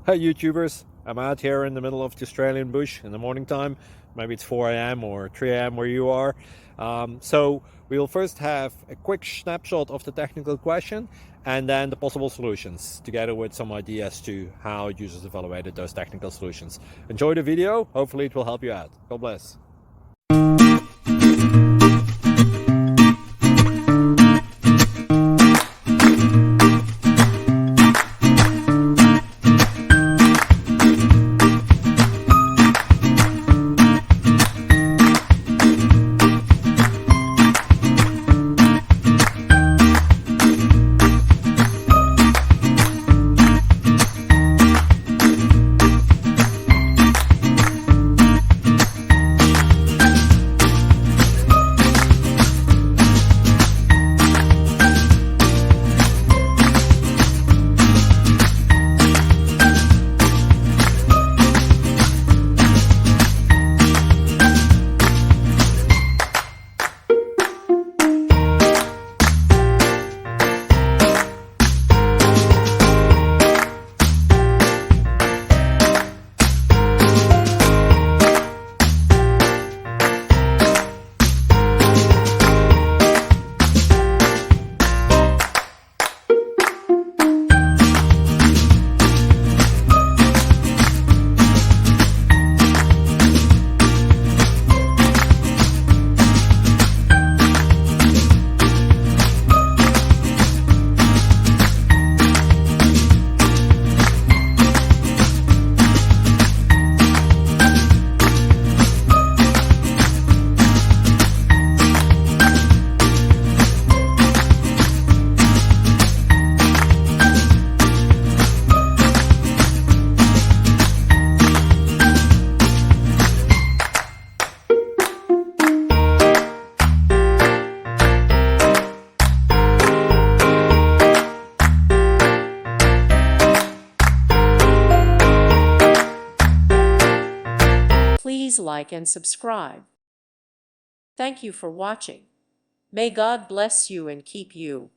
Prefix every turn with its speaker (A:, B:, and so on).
A: Hi YouTubers, I'm out here in the middle of the Australian bush in the morning time. Maybe it's 4 a.m. or 3 a.m. where you are. So we'll first have a quick snapshot of the technical question and then the possible solutions, together with some ideas to how users evaluated those technical solutions. Enjoy the video, hopefully it will help you out. God bless.
B: Please like and subscribe. Thank you for watching. May God bless you and keep you.